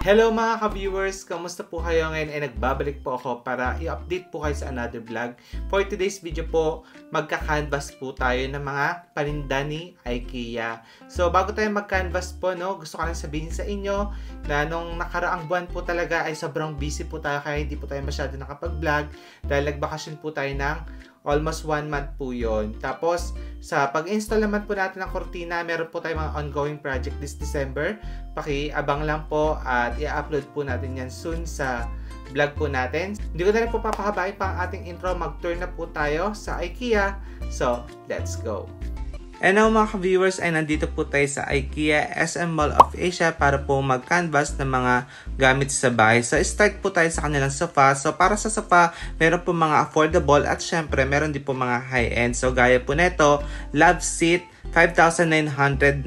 Hello mga ka-viewers! Kamusta po kayo ngayon? Nagbabalik po ako para i-update po kayo sa another vlog. For today's video po, magka-canvas po tayo ng mga paninda ni IKEA. So bago tayo mag-canvas po, gusto ko lang sabihin sa inyo na nung nakaraang buwan po talaga ay sobrang busy po tayo kaya hindi po tayo masyado nakapag-vlog dahil nagbakasyon po tayo ng almost 1 month po yun. Tapos, sa pag-install naman po natin ng kortina, meron po tayong mga ongoing project this December. Paki-abang lang po at i-upload po natin yan soon sa vlog po natin. Hindi ko na rin po papahabain pa ang ating intro. Mag-tour na po tayo sa IKEA. So, let's go! And now mga ka-viewers ay nandito po tayo sa IKEA SM Mall of Asia para po mag-canvas ng mga gamit sa bahay. So start po tayo sa kanilang sofa. So para sa sofa, meron po mga affordable at syempre meron din po mga high-end. So gaya po neto, Love Seat, 5,990.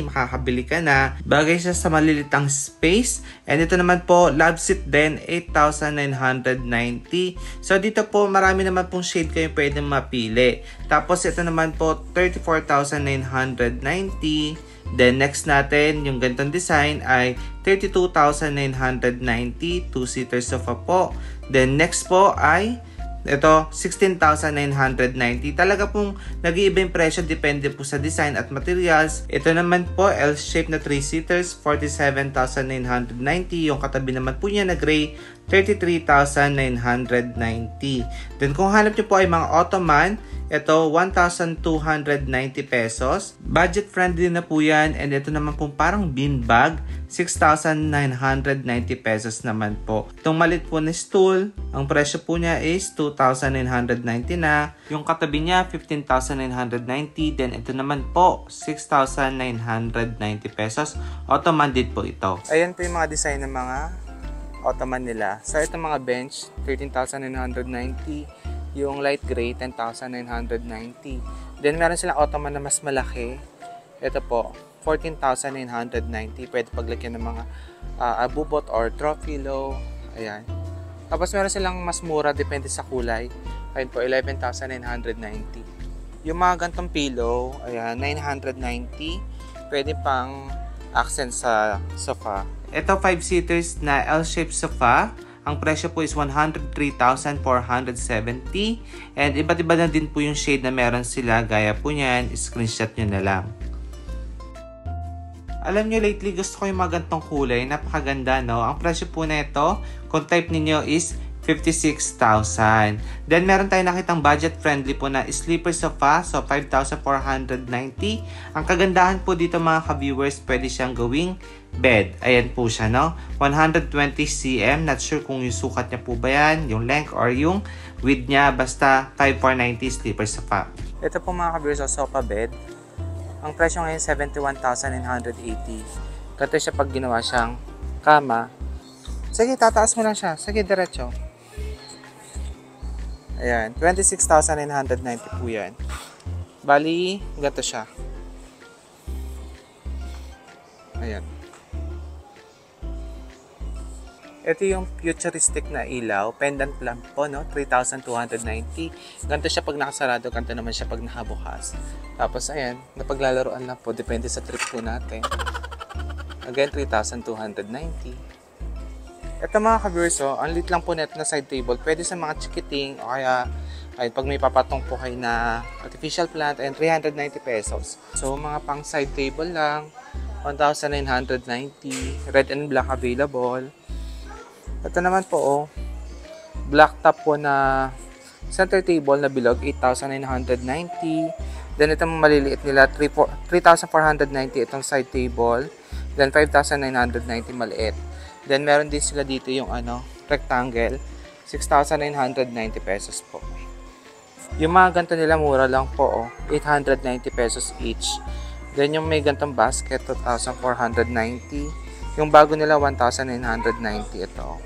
Makakabili ka na. Bagay siya sa malilitang space. And ito naman po, Love Seat din, 8,990. So dito po, marami naman pong shade kayo pwede mapili. Tapos ito naman po, 34,990. Then next natin, yung ganitong design ay 32,990. 2-seater sofa po. Then next po ay ito, 16,990. Talaga pong nag-iiba yung presyo, depende po sa design at materials. Ito naman po, L-shape na 3-seaters, 47,990. Yung katabi naman po niya na gray, 33,990. Then kung hanap nyo po ay mga ottoman, ito, 1,290 pesos. Budget friendly na po yan. And ito naman po parang bean bag, 6,990 pesos naman po. Itong malit po na stool, ang presyo po niya is 2,990 na. Yung katabi niya, 15,990. Then ito naman po, 6,990 pesos. Ottoman din po ito. Ayan po yung mga design ng mga ottoman nila. So itong mga bench, 13,990. Yung light gray, 10,990. Then, meron silang ottoman na mas malaki. Ito po, 14,990. Pwede paglagyan ng mga abubot or throw pillow. Ayan. Tapos, meron silang mas mura, depende sa kulay. Ayan po, 11,990. Yung mga gantong pillow, ayan, 990. Pwede pang accent sa sofa. Ito, 5-seaters na L-shaped sofa. Ang presyo po is 103,470 and iba't iba na din po yung shade na meron sila. Gaya po niyan, screenshot nyo na lang. Alam nyo, lately gusto ko yung mga gantong kulay. Napakaganda, no? Ang presyo po na ito, kung type ninyo is 56,000. Then meron tayong nakitang budget friendly po na sleeper sofa. So 5,490. Ang kagandahan po dito mga ka-viewers, pwede siyang gawing bed. Ayan po siya, no? 120 cm. Not sure kung yung sukat niya po ba yan, yung length or yung width niya. Basta 5,490 sleeper sofa. Ito po mga ka-viewers, sofa bed. Ang presyo ngayon 71,980. Ganito siya pag ginawa siyang kama. Sige, tataas mo lang siya. Sige, diretso. Ayan, 26,990 po yan. Bali, ganito siya. Ayan. Ito yung futuristic na ilaw. Pendant lamp po, no? 3,290. Ganito siya pag nakasarado. Ganito naman siya pag nakabukas. Tapos, ayan, napaglalaroan lang po. Depende sa trip po natin. Again, 3,290. Ito mga ka-viewers, ang lit lang po neto na side table. Pwede sa mga chikiting o kaya ay pag may papatong po kayo na artificial plant, and 390 pesos. So mga pang side table lang, 1,990. Red and black available. Ito naman po, black top po na center table na bilog, 8,990. Then itong maliliit nila, 3,490 itong side table. Then 5,990 maliit. Then, meron din sila dito yung rectangle. 6,990 pesos po. Yung mga ganito nila, mura lang po. 890 pesos each. Then, yung may gantong basket, 2,490. Yung bago nila, 1,990 ito.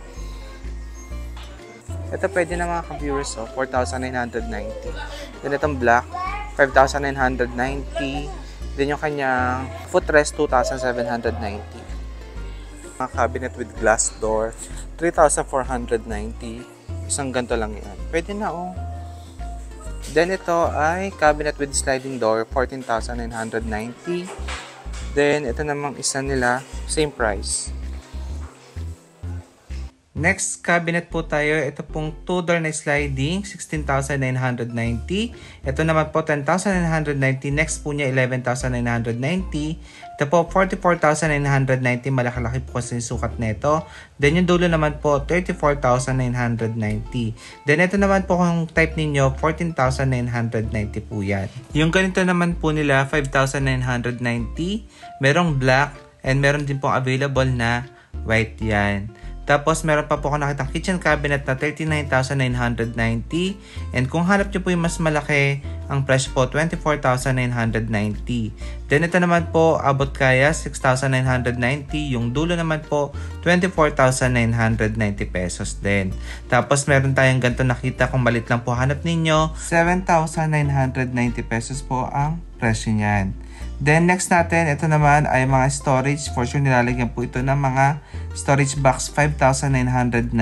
Ito pwede na mga ka-viewers, 4,990. Then, itong black, 5,990. Then, yung kanyang footrest, 2,790. Mga cabinet with glass door, 3,490. Isang ganito lang yan. Pwede na, Then ito ay cabinet with sliding door, 14,990. Then ito namang isa nila, same price. Next cabinet po tayo, ito pong 2-door na sliding, 16,990. Ito naman po 10,990. Next po niya 11,990. Ito po 44,990. Malaki-laki po kasi yung sukat nito. Then yung dulo naman po 34,990. Then ito naman po kung type ninyo 14,990 po yan. Yung ganito naman po nila 5,990. Merong black and meron din po available na white yan. Tapos, meron pa po ako nakitang kitchen cabinet na 39,990. And kung hanap nyo po yung mas malaki, ang presyo po 24,990. Then, ito naman po, abot kaya 6,990. Yung dulo naman po, 24,990 pesos din. Tapos, meron tayong ganito nakita kung malit lang po hanap ninyo. 7,990 pesos po ang presyo niyan. Then, next natin, ito naman ay mga storage. For sure, nilalagyan po ito ng mga storage box 5,990.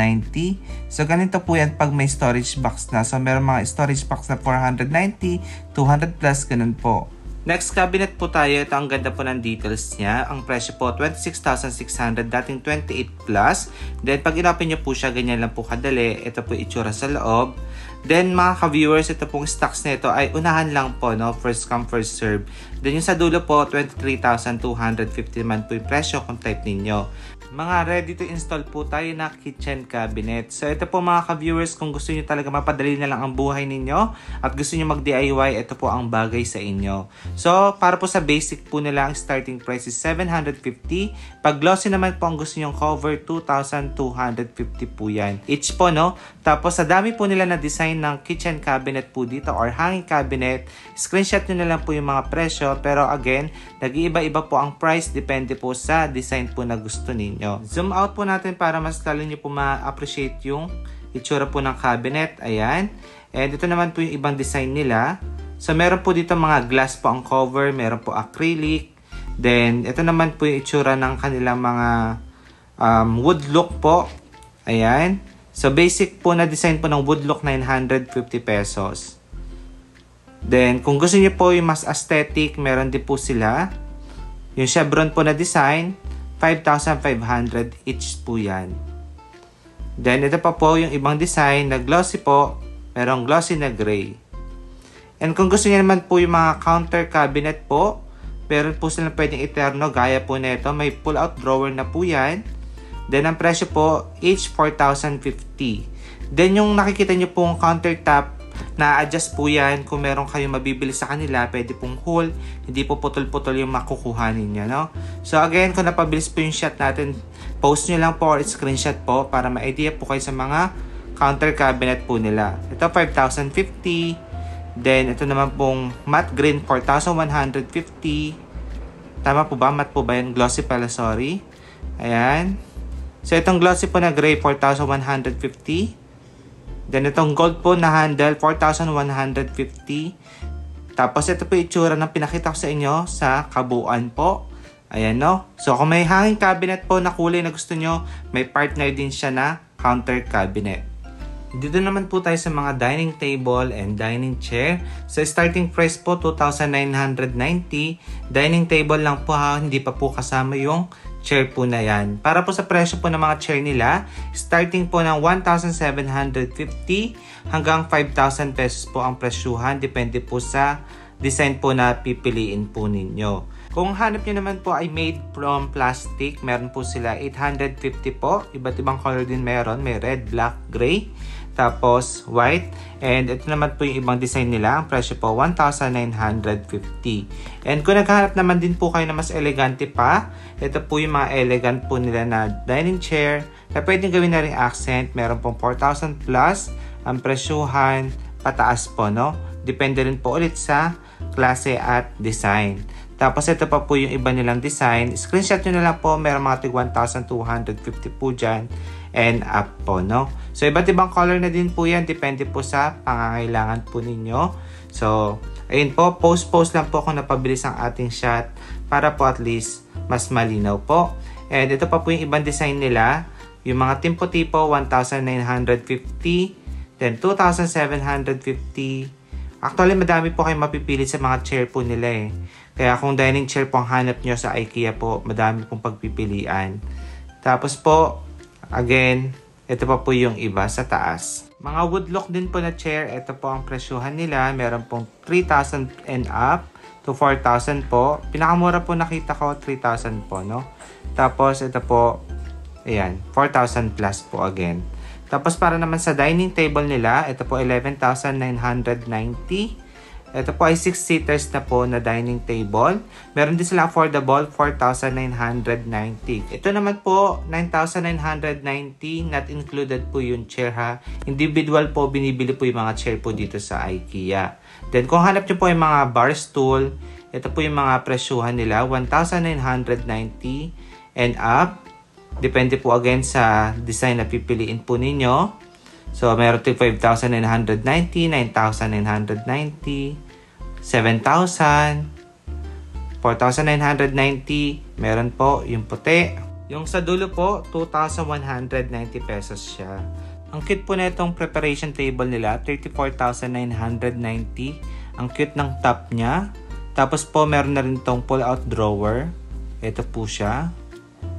So, ganito po yan pag may storage box na. So, meron mga storage box na 490, 200 plus, ganun po. Next cabinet po tayo. Ito ang ganda po ng details niya. Ang presyo po 26,600, dating 28 plus. Then, pag in-open nyo po siya, ganyan lang po kadali. Ito po itsura sa loob. Then mga ka-viewers, ito pong stocks nito ay unahan lang po, no? First come, first serve. Then yung sa dulo po, 23,250 man po yung presyo kung type ninyo. Mga ready to install po tayo na kitchen cabinet. So ito po mga ka-viewers, kung gusto niyo talaga mapadali na lang ang buhay ninyo at gusto niyo mag-DIY, ito po ang bagay sa inyo. So para po sa basic po nila, ang starting price is 750. Pag glossy naman po ang gusto niyo cover, 2,250 po yan. Each po, no? Tapos sa dami po nila na design ng kitchen cabinet po dito or hanging cabinet, screenshot nyo na lang po yung mga presyo. Pero again, nag-iiba-iba po ang price, depende po sa design po na gusto ninyo. Zoom out po natin para mas lalo nyo po ma-appreciate yung itsura po ng cabinet. Ayan. And ito naman po yung ibang design nila. So meron po dito mga glass po ang cover, meron po acrylic. Then ito naman po yung itsura ng kanilang mga wood look po. Ayan. So basic po na design po ng wood look, 950 pesos. Then kung gusto niyo po yung mas aesthetic, meron din po sila. Yung chevron po na design, 5,500 each po yan. Then ito pa po yung ibang design na glossy po, merong glossy na gray. And kung gusto niyo naman po yung mga counter cabinet po, meron po silang pwedeng eterno gaya po nito, may pull out drawer na po yan. Then, ang presyo po, each 4,050. Then, yung nakikita nyo pong countertop, na-adjust po yan. Kung meron kayong mabibili sa kanila, pwede pong whole. Hindi po putol-putol yung makukuha ninyo, no? So, again, kung napabilis po yung shot natin, post nyo lang po or screenshot po para ma-idea po kayo sa mga counter cabinet po nila. Ito, 5,050. Then, ito naman pong matte green, 4,150. Tama po ba? Matte po ba yan? Glossy pala, sorry. Ayan. So, itong glossy po na gray, 4,150. Then, itong gold po na handle, 4,150. Tapos, ito po yung itsura ng pinakita ko sa inyo sa kabuuan po. Ayan, no? So, kung may hanging cabinet po na kulay na gusto nyo, may partner din siya na counter cabinet. Dito naman po tayo sa mga dining table and dining chair. So, starting price po, 2,990. Dining table lang po ha, hindi pa po kasama yung chair po na yan. Para po sa presyo po ng mga chair nila, starting po ng 1,750 hanggang 5,000 pesos po ang presyuhan. Depende po sa design po na pipiliin po ninyo. Kung hanap nyo naman po ay made from plastic, meron po sila 850 po. Iba't ibang color din meron. May red, black, gray, tapos white. And ito naman po yung ibang design nila. Ang presyo po 1,950. And kung naghahanap naman din po kayo na mas elegante pa, ito po yung mga elegant po nila na dining chair na pwedeng gawin na rin accent. Meron pong 4,000 plus ang presyuhan, pataas po, no? Depende rin po ulit sa klase at design. Tapos ito pa po yung iba nilang design. Screenshot nyo na lang po. Meron mga tig 1,250 po dyan and up po, no? So, iba't ibang color na din po yan. Depende po sa pangangailangan po ninyo. So, ayun po. Post lang po kung napabilis ang ating shot para po at least mas malinaw po. And ito pa po yung ibang design nila. Yung mga timpo-tipo, 1,950. Then, 2,750. Actually, madami po kayong mapipili sa mga chair po nila eh. Kaya kung dining chair po ang hanap nyo sa IKEA po, madami pong pagpipilian. Tapos po, again, Ito pa po yung iba sa taas. Mga woodlock din po na chair. Ito po ang presyuhan nila. Meron pong 3,000 and up to 4,000 po. Pinakamura po nakita ko 3,000 po, no? Tapos ito po, ayan, 4,000 plus po again. Tapos para naman sa dining table nila, ito po 11,990. Ito po ay 6-seaters na po na dining table. Meron din sila affordable, 4,990. Ito naman po, 9,990. Not included po yung chair ha. Individual po, binibili po yung mga chair po dito sa IKEA. Then kung hanap nyo po yung mga bar stool, ito po yung mga presyuhan nila, 1,990 and up. Depende po again sa design na pipiliin po ninyo. So, meron ito 5,990, 9,990, 7,000, 4,990. Meron po yung puti. Yung sa dulo po, 2,190 pesos siya. Ang cute po na itong preparation table nila, 34,990. Ang cute ng top niya. Tapos po, meron na rin itong pull-out drawer. Ito po siya.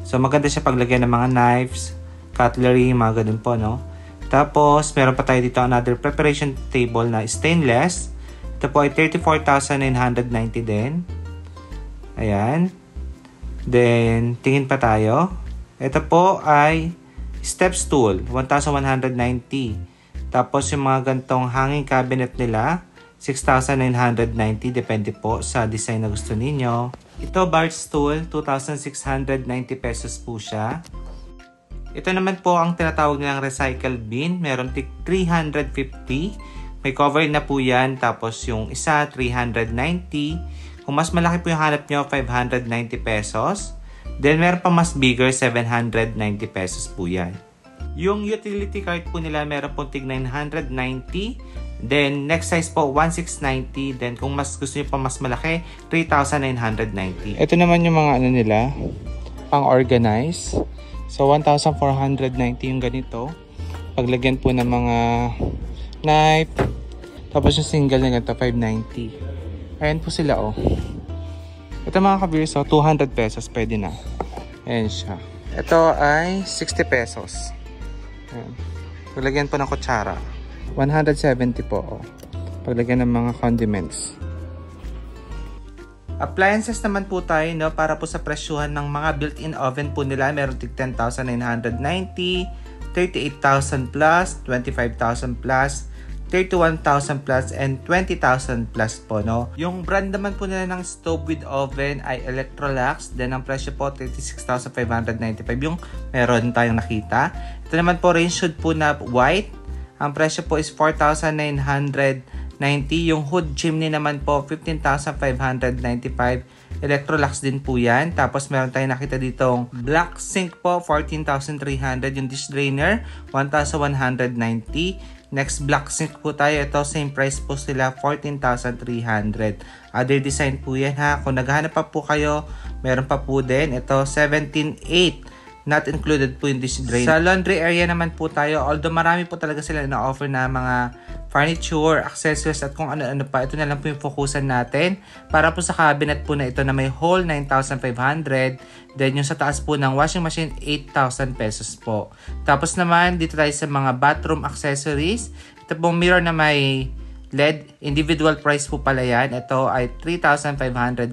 So, maganda siya paglagyan ng mga knives, cutlery, mga ganun po, no? Tapos, meron pa tayo dito another preparation table na stainless. Ito po ay 34,990 din. Ayan. Then, tingin pa tayo. Ito po ay step stool, 1,190. Tapos, yung mga gantong hanging cabinet nila, 6,990. Depende po sa design na gusto ninyo. Ito, bar stool, 2,690 pesos po siya. Ito naman po ang tinatawag nilang recycle bin. Meron 350. May cover na po yan. Tapos yung isa, 390. Kung mas malaki po yung hanap nyo, 590 pesos. Then meron pa mas bigger, 790 pesos po yan. Yung utility cart po nila, meron po tig 990. Then next size po, 1,690. Then kung mas gusto nyo pa mas malaki, 3,990. Ito naman yung mga ano nila, pang-organize. So, 1,490 yung ganito. Paglagyan po ng mga knife. Tapos yung single na ganito, 590. Ayan po sila, oh. Ito mga ka-viewers, 200 pesos. Pwede na. Ayan siya. Ito ay 60 pesos. Ayan. Paglagyan po ng kutsara. 170 po, oh. Paglagyan ng mga condiments. Appliances naman po tayo, no, para po sa presyuhan ng mga built-in oven po nila. Meron tig 10,990, 38,000 plus, 25,000 plus, 31,000 plus, and 20,000 plus po, no. Yung brand naman po nila ng stove with oven ay Electrolux. Then ang presyo po 36,595 yung meron tayong nakita. Ito naman po range hood po na white. Ang presyo po is 4,990. Yung hood chimney naman po, 15,595. Electrolux din po yan. Tapos meron tayong nakita ditong black sink po, 14,300. Yung dish drainer, 1,190. Next black sink po tayo. Ito, same price po sila, 14,300. Other design po yan ha. Kung naghahanap pa po kayo, meron pa po din. Ito, 17,800. Not included po yung dish drainer. Sa laundry area naman po tayo, although marami po talaga sila na-offer na mga furniture, accessories, at kung ano-ano pa. Ito na lang po yung focusan natin. Para po sa cabinet po na ito na may hole, 9,500. Then yung sa taas po ng washing machine, 8,000 pesos po. Tapos naman, dito tayo sa mga bathroom accessories. Ito pong mirror na may LED, individual price po pala yan. Ito ay 3,590.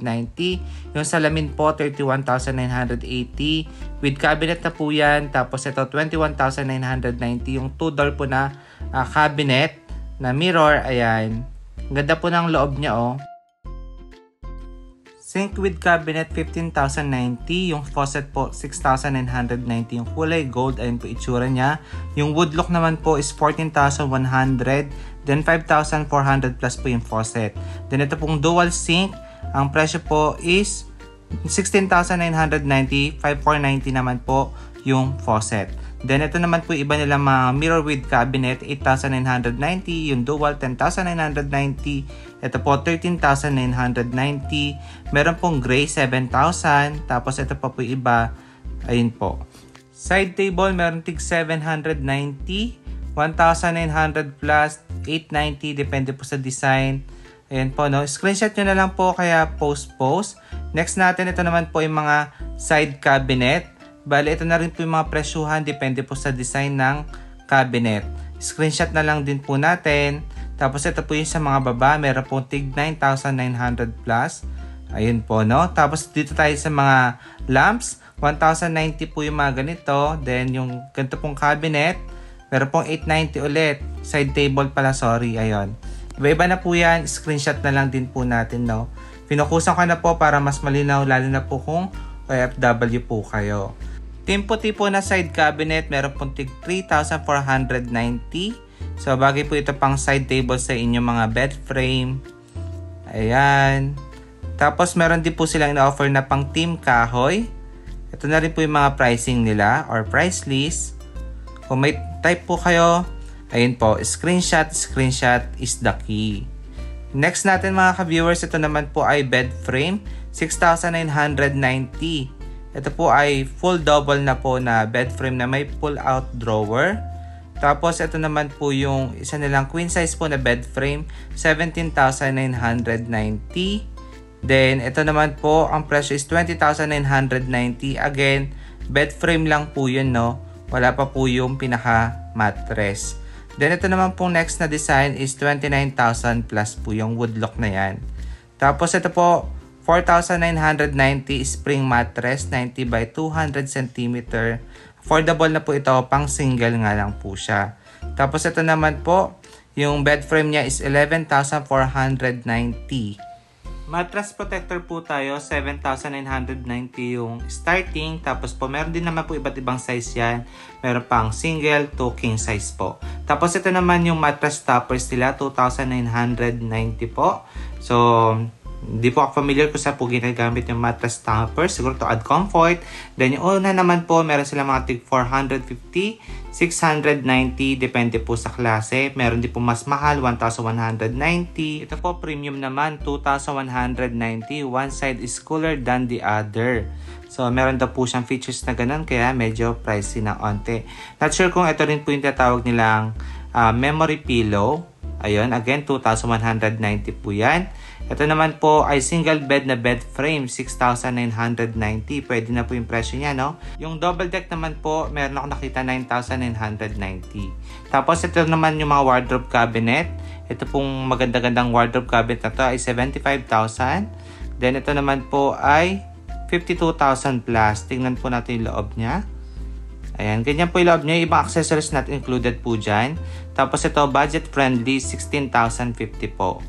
Yung salamin po, 31,980. With cabinet na po yan. Tapos ito, 21,990. Yung 2-door po na cabinet na mirror. Ayan. Ganda po ng loob niya, oh. Sink with cabinet, 15,090. Yung faucet po, 6,990. Yung kulay gold, ayun po itsura niya. Yung woodlock naman po is 14,100. Then 5,400 plus po yung faucet. Then ito pong dual sink. Ang presyo po is 16,990. 5,490 naman po yung faucet. Then ito naman po iba nila mga mirror with cabinet, 8,990. Yung dual, 10,990. Ito po, 13,990. Meron pong gray, 7,000. Tapos ito pa po iba. Ayun po. Side table, meron tig 790. 1,900 plus, 890. Depende po sa design. Ayan po, no? Screenshot nyo na lang po, kaya post. Next natin, ito naman po yung mga side cabinet. Bali, ito na rin po yung mga presyuhan. Depende po sa design ng cabinet. Screenshot na lang din po natin. Tapos ito po yung sa mga baba. Meron po tig 9,900 plus. Ayun po, no? Tapos dito tayo sa mga lamps. 1,090 po yung mga ganito. Then yung ganito pong cabinet. Meron pong 890 ulit. Side table pala, sorry. Ayun. Iba-iba na po yan. Screenshot na lang din po natin, no? Pinukusan ko na po para mas malinaw, lalo na po kung OFW po kayo. Team puti po na side cabinet, meron pong tig 3,490. So, bagay po ito pang side table sa inyong mga bed frame. Ayan. Tapos, meron din po silang ina-offer na pang team kahoy. Ito na rin po yung mga pricing nila or price list. Kung may type po kayo, ayun po, screenshot is the key. Next natin mga ka-viewers, ito naman po ay bed frame, 6,990. Ito po ay full double na po na bed frame na may pull out drawer. Tapos ito naman po yung isa nilang queen size po na bed frame, 17,990. Then ito naman po, ang presyo is 20,990. Again, bed frame lang po yun, no? Wala pa po yung pinaka mattress. Then ito naman pong next na design is 29,000 plus po yung wood look na yan. Tapos ito po 4,990 spring mattress 90 by 200 cm. Affordable na po ito, pang single nga lang po siya. Tapos ito naman po yung bed frame niya is 11,490. Mattress protector po tayo, 7,990 yung starting. Tapos po, meron din naman po iba't ibang size yan. Meron pang single to king size po. Tapos ito naman yung mattress toppers nila, 2,990 po. So, hindi po ako familiar kung saan po ginagamit yung mattress toppers. Siguro to add comfort. Then yung una naman po, meron sila mga tig 450, 690. Depende po sa klase. Meron din po mas mahal, 1,190. Ito po premium naman, 2,190. One side is cooler than the other. So meron daw po siyang features na ganun, kaya medyo pricey na onte. Not sure kung ito rin po yung tatawag nilang memory pillow. Ayun, again, 2,190 po yan. Ito naman po ay single bed na bed frame, 6,990. Pwede na po yung presyo niya, no? Yung double deck naman po, meron ako nakita 9,990. Tapos ito naman yung mga wardrobe cabinet. Ito pong maganda-gandang wardrobe cabinet na to ay 75,000. Then ito naman po ay 52,000 plus. Tingnan po natin yung loob niya. Ayan, ganyan po yung loob niya. Ibang accessories not included po dyan. Tapos ito, budget friendly, 16,050 po.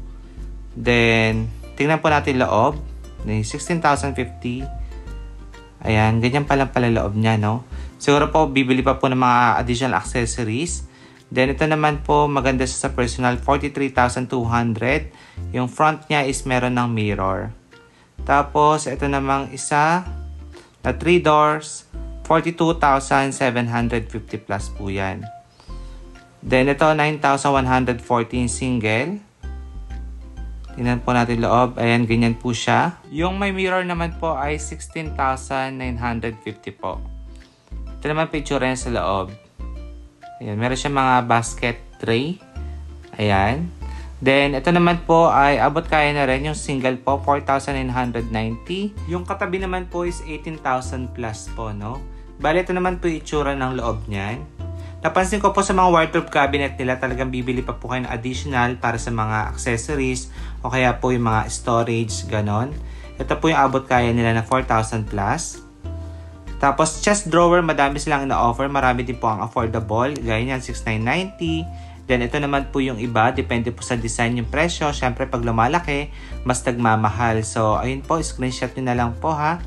Then, tingnan po natin loob. 16,050. Ayan, ganyan pala loob niya, no? Siguro po, bibili pa po ng mga additional accessories. Then, ito naman po, maganda sa personal, 43,200. Yung front niya is meron ng mirror. Tapos, ito namang isa na 3 doors, 42,750 plus po yan. Then, ito, 9,114 single. Tingnan po natin loob. Ayan, ganyan po siya. Yung may mirror naman po ay 16,950 po. Ito naman picture yan sa loob. Ayan, meron siya mga basket tray. Ayan. Then, ito naman po ay abot kaya na rin yung single po, 4,990. Yung katabi naman po is 18,000 plus po, no? Bali, ito naman po yung itsura ng loob niyan. Napansin ko po sa mga wardrobe cabinet nila, talagang bibili pa po kayo ng additional para sa mga accessories o kaya po yung mga storage, ganon. Ito po yung abot kaya nila na 4,000 plus. Tapos chest drawer, madami silang ina-offer. Marami din po ang affordable. Gaya niyan, 6,990. Then ito naman po yung iba. Depende po sa design yung presyo. Siyempre pag lumalaki, mas nagmamahal. So ayun po, screenshot nyo na lang po ha.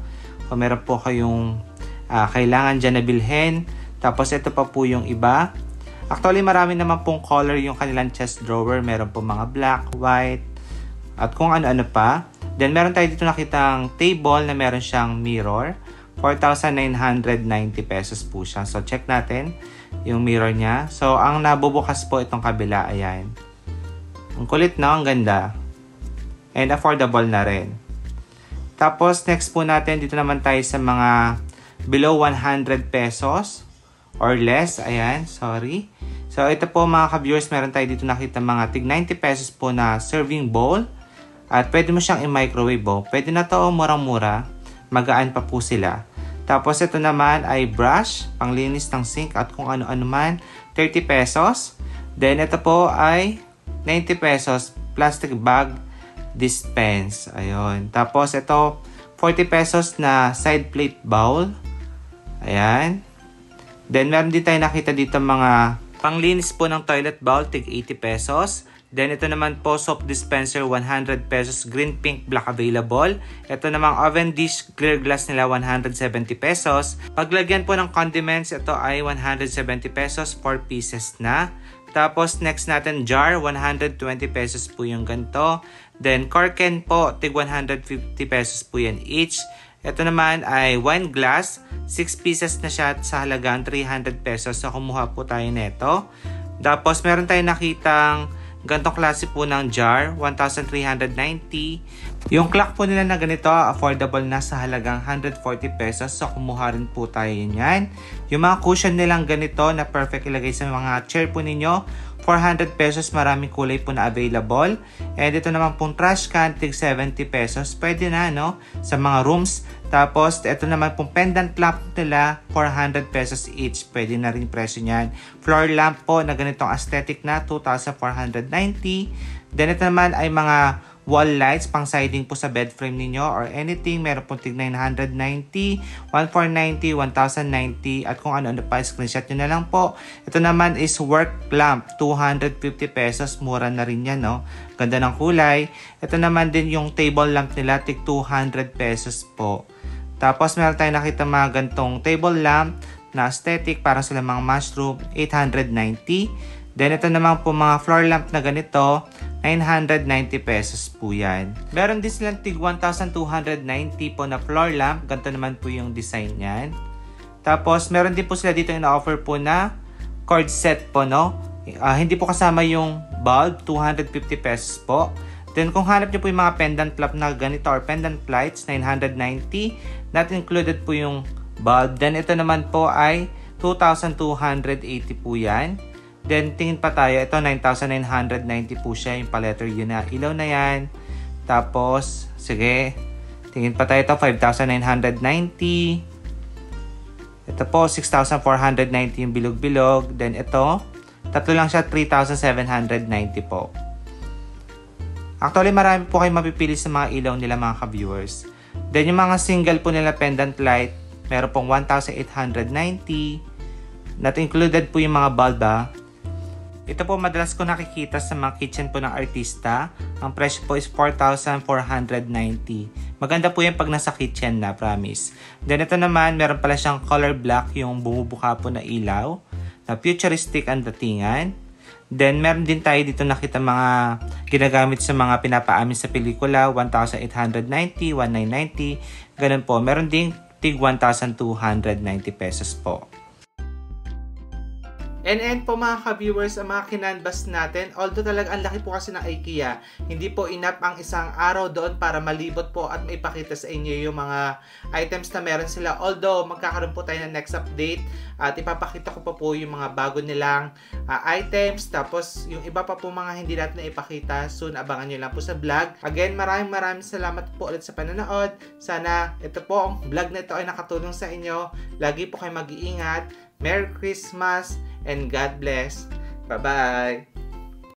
Kung meron po kayong kailangan dyan na bilhin. Tapos ito pa po yung iba. Actually marami naman pong color yung kanilang chest drawer. Meron po mga black, white, at kung ano-ano pa. Then meron tayo dito nakitang table na meron siyang mirror. 4,990 pesos po siya. So check natin yung mirror niya. So ang nabubukas po itong kabila, ayan. Ang kulit, no? Ang ganda. And affordable na rin. Tapos next po natin, dito naman tayo sa mga below 100 pesos. Or less, ayan, sorry. So, ito po mga ka-viewers, meron tayo dito nakita mga tig 90 pesos po na serving bowl. At pwede mo siyang i-microwave po. Pwede na to, murang-mura. Magaan pa po sila. Tapos ito naman ay brush, panglinis ng sink at kung ano-ano man, 30 pesos. Then ito po ay 90 pesos, plastic bag dispense. Ayun. Tapos ito, 40 pesos na side plate bowl. Ayan. Then meron din tayo nakita dito mga panglinis po ng toilet bowl, tig 80 pesos. Then ito naman po soap dispenser, 100 pesos, green, pink, black available. Ito namang oven dish clear glass nila, 170 pesos. Paglagyan po ng condiments, ito ay 170 pesos, 4 pieces na. Tapos next natin jar, 120 pesos po yung ganito. Then corken po, tig 150 pesos po yan each. Ito naman ay wine glass, 6 pieces na siya sa halagang 300 pesos. So kumuha po tayo nito. Tapos meron tayong nakitang gantong klase po ng jar, 1,390. Yung clock po nila na ganito, affordable na sa halagang 140 pesos. So, kumuha rin po tayo yan. Yung mga cushion nilang ganito na perfect ilagay sa mga chair po ninyo, 400 pesos, maraming kulay po na available. And ito naman pong trash can, tig 70 pesos. Pwede na, no? Sa mga rooms. Tapos, ito naman pong pendant lamp nila, 400 pesos each. Pwede na rin presyo niyan. Floor lamp po na ganitong aesthetic na, 2,490. Then, ito naman ay mga wall lights, pang siding po sa bed frame ninyo or anything. Meron pong tig 990, 1,490, 1,090 at kung ano-ano pa, screenshot nyo na lang po. Ito naman is work lamp, 250 pesos. Mura na rin yan, no? Ganda ng kulay. Ito naman din yung table lamp nila, tig 200 pesos po. Tapos meron tayong nakita mga gantong table lamp na aesthetic para sa mga mushroom, 890. Then ito naman po mga floor lamp na ganito, 990 pesos po yan. Meron din silang tig 1,290 po na floor lamp. Ganito naman po yung design yan. Tapos meron din po sila dito yung offer po na cord set po, no? Hindi po kasama yung bulb, 250 pesos po. Then kung hanap nyo po yung mga pendant lamp na ganito or pendant lights, 990. Not included po yung bulb. Then ito naman po ay 2,280 po yan. Then, tingin pa tayo. Ito, 9,990 po siya. Yung pa-letter U na ilaw na yan. Tapos, sige. Tingin pa tayo. Ito, 5,990. Ito po, 6,490 yung bilog-bilog. Then, ito, tatlo lang siya, 3,790 po. Actually, marami po kayo mapipili sa mga ilaw nila, mga ka-viewers. Then, yung mga single po nila pendant light, meron pong 1,890. Not included po yung mga bulb, Ito po madalas ko nakikita sa mga kitchen po ng artista. Ang presyo po is 4,490. Maganda po yan pag nasa kitchen na, promise. Then ito naman, meron pala siyang color black, yung bumubuka po na ilaw. Na futuristic ang datingan. Then meron din tayo dito nakita mga ginagamit sa mga pinapaamin sa pelikula. 1,890, 1,990. Ganun po. Meron din tig 1,290 pesos po. And po mga ka-viewers, ang mga kinanvas natin, although talaga ang laki po kasi ng IKEA, hindi po enough ang isang araw doon para malibot po at maipakita sa inyo yung mga items na meron sila. Although magkakaroon po tayo ng next update at ipapakita ko po yung mga bago nilang items. Tapos yung iba pa po mga hindi natin na ipakita, soon abangan nyo lang po sa vlog. Again, maraming salamat po ulit sa panonood. Sana ito po, ang vlog na ito ay nakatulong sa inyo. Lagi po kayo mag-iingat. Merry Christmas and God bless. Bye-bye!